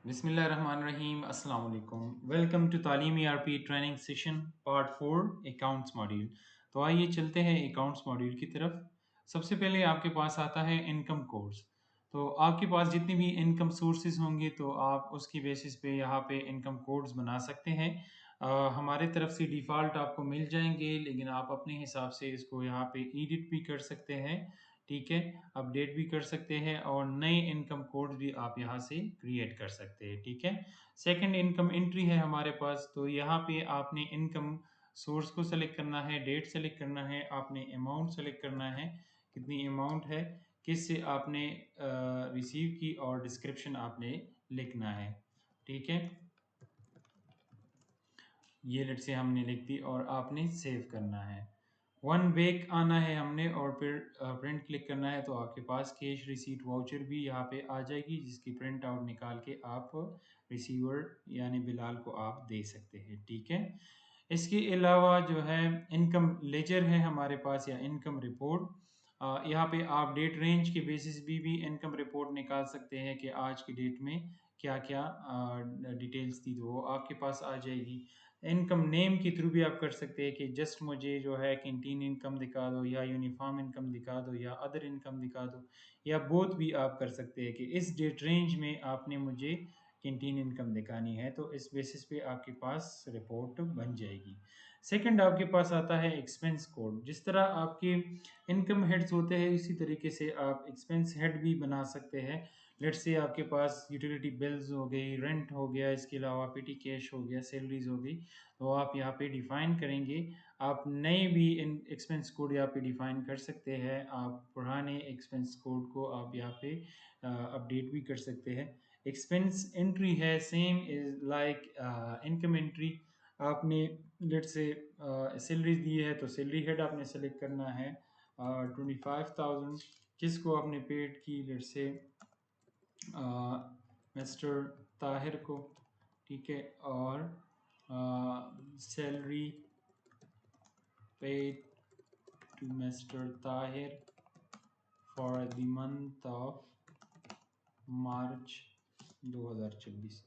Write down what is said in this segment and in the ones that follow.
बिस्मिल्लाहिर्रहमानिर्रहीम अस्सलाम वालेकुम वेलकम टू तालीमी RP training session part 4 accounts module. तो आइए चलते हैं अकाउंट्स मॉड्यूल की तरफ। सबसे पहले आपके पास आता है इनकम कोर्स। तो आपके पास जितनी भी इनकम सोर्सेज होंगे तो आप उसकी बेसिस पे यहाँ पे इनकम कोड्स बना सकते हैं। हमारे तरफ से डिफ़ॉल्ट आपको मिल जाएंगे, लेकिन आप अपने हिसाब से इसको यहाँ पे एडिट भी कर सकते हैं। ठीक है, अपडेट भी कर सकते हैं और नए इनकम कोड भी आप यहाँ से क्रिएट कर सकते हैं। ठीक है, सेकंड इनकम एंट्री है हमारे पास। तो यहाँ पे आपने इनकम सोर्स को सेलेक्ट करना है, डेट सेलेक्ट करना है, आपने अमाउंट सेलेक्ट करना है, कितनी अमाउंट है, किससे आपने रिसीव की और डिस्क्रिप्शन आपने लिखना है। ठीक है, ये लेट से हमने लिख दी और आपने सेव करना है। वन बैक आना है हमने और फिर प्रिंट क्लिक करना है, तो आपके पास कैश रिसीट वाउचर भी यहाँ पे आ जाएगी, जिसकी प्रिंट आउट निकाल के आप रिसीवर यानी बिलाल को आप दे सकते हैं। ठीक है, इसके अलावा जो है इनकम लेजर है हमारे पास या इनकम रिपोर्ट। यहाँ पे आप डेट रेंज के बेसिस भी इनकम रिपोर्ट निकाल सकते हैं कि आज की डेट में क्या क्या डिटेल्स थी, तो वो आपके पास आ जाएगी। इनकम नेम के थ्रू भी आप कर सकते हैं कि जस्ट मुझे जो है कैंटीन इनकम दिखा दो या यूनिफॉर्म इनकम दिखा दो या अदर इनकम दिखा दो, या बोथ भी आप कर सकते हैं कि इस डेट रेंज में आपने मुझे कैंटीन इनकम दिखानी है, तो इस बेसिस पे आपके पास रिपोर्ट बन जाएगी। सेकंड आपके पास आता है एक्सपेंस कोड। जिस तरह आपके इनकम हेड्स होते हैं इसी तरीके से आप एक्सपेंस हेड भी बना सकते हैं। लेट्स से आपके पास यूटिलिटी बिल्स हो गई, रेंट हो गया, इसके अलावा पेटी कैश हो गया, सैलरीज हो गई, तो आप यहाँ पे डिफाइन करेंगे। आप नए भी इन एक्सपेंस कोड यहाँ पे डिफाइन कर सकते हैं। आप पुराने एक्सपेंस कोड को आप यहाँ पे अपडेट भी कर सकते हैं। एक्सपेंस एंट्री है same is like income entry. आपने लेट से सैलरी दी है तो सैलरी हेड आपने सेलेक्ट करना है 25,000, जिसको आपने पेड की लेट से मिस्टर ताहिर को। ठीक है, और salary paid to mister Tahir for the month of March 2024।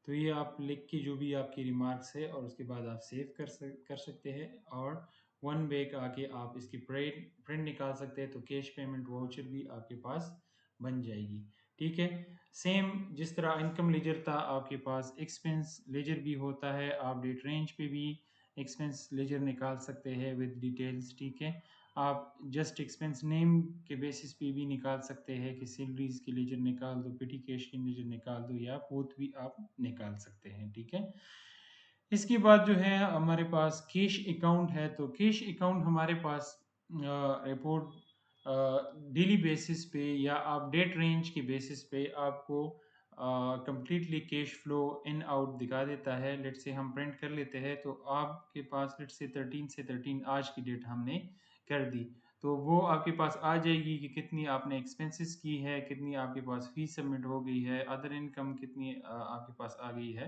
तो ये आप लिख के जो भी आपकी रिमार्क्स है और उसके बाद आप सेव कर सकते हैं, और वन बैक आके आप इसकी प्रिंट निकाल सकते हैं, तो कैश पेमेंट वाउचर भी आपके पास बन जाएगी। ठीक है, सेम जिस तरह इनकम लेजर था आपके पास एक्सपेंस लेजर भी होता है। आप डेट रेंज पे भी एक्सपेंस लेजर निकाल सकते हैं विद डिटेल्स। ठीक है, आप जस्ट एक्सपेंस नेम के बेसिस पे भी निकाल सकते हैं कि सैलरीज की लेजर निकाल दो, पेटी कैश की लेजर निकाल दो, या बोथ भी आप निकाल सकते हैं। ठीक है, इसके बाद जो है हमारे पास कैश अकाउंट है। तो कैश अकाउंट हमारे पास रिपोर्ट डेली बेसिस पे या आप डेट रेंज के बेसिस पे आपको completely cash flow in out दिखा देता है। लेट से हम प्रिंट कर लेते हैं, तो आपके पास लेट से 13 आज की डेट हमने कर दी, तो वो आपके पास आ जाएगी कि कितनी आपने एक्सपेंसेस की है, कितनी आपके पास फीस सबमिट हो गई है, अदर इनकम कितनी आपके पास आ गई है।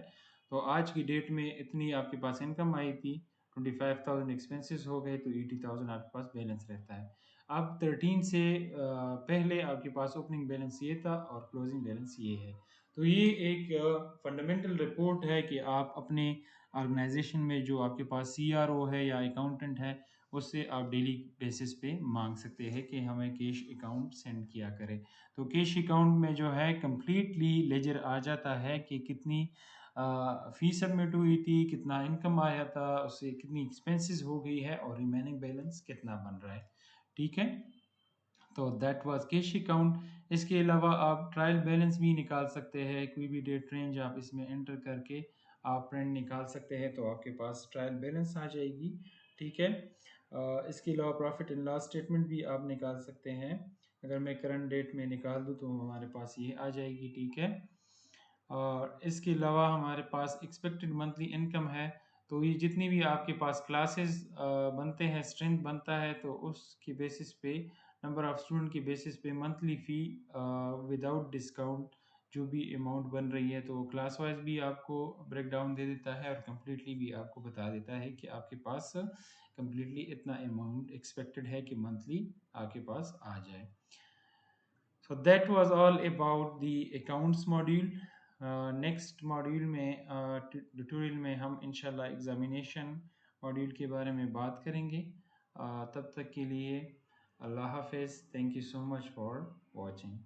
तो आज की डेट में इतनी आपके पास इनकम आई थी, 25,000 एक्सपेंसेस हो गए, तो 80,000 आपके पास बैलेंस रहता है। अब 13 से पहले आपके पास ओपनिंग बैलेंस ये था और क्लोजिंग बैलेंस ये है। तो ये एक फंडामेंटल रिपोर्ट है कि आप अपने ऑर्गेनाइजेशन में जो आपके पास सीआरओ है या अकाउंटेंट है, उससे आप डेली बेसिस पे मांग सकते हैं कि हमें कैश अकाउंट सेंड किया करें। तो कैश अकाउंट में जो है कंप्लीटली लेजर आ जाता है कि कितनी फीस सबमिट हुई थी, कितना इनकम आया था, उससे कितनी एक्सपेंसेस हो गई है और रिमेनिंग बैलेंस कितना बन रहा है। ठीक है, तो दैट वाज कैश अकाउंट। इसके अलावा आप ट्रायल बैलेंस भी निकाल सकते हैं। कोई भी डेट रेंज आप इसमें एंटर करके आप प्रिंट निकाल सकते हैं, तो आपके पास ट्रायल बैलेंस आ जाएगी। ठीक है, इसके अलावा प्रॉफिट एंड लॉस स्टेटमेंट भी आप निकाल सकते हैं। अगर मैं करंट डेट में निकाल दूँ तो हमारे पास ये आ जाएगी। ठीक है, और इसके अलावा हमारे पास एक्सपेक्टेड मंथली इनकम है। तो ये जितनी भी आपके पास क्लासेस बनते हैं, स्ट्रेंथ बनता है, तो उसकी बेसिस पे नंबर ऑफ स्टूडेंट की बेसिस पे मंथली फ़ी विदाउट डिस्काउंट जो भी अमाउंट बन रही है, तो क्लास वाइज भी आपको ब्रेक डाउन दे देता है और कम्प्लीटली भी आपको बता देता है कि आपके पास कम्प्लीटली इतना अमाउंट एक्सपेक्टेड है कि मंथली आपके पास आ जाए। So that was all about the accounts module. Next module में ट्यूटोरियल में हम इंशाल्लाह एग्ज़ामिनेशन मॉड्यूल के बारे में बात करेंगे। तब तक के लिए अल्लाह हाफ़िज़। Thank you so much for watching.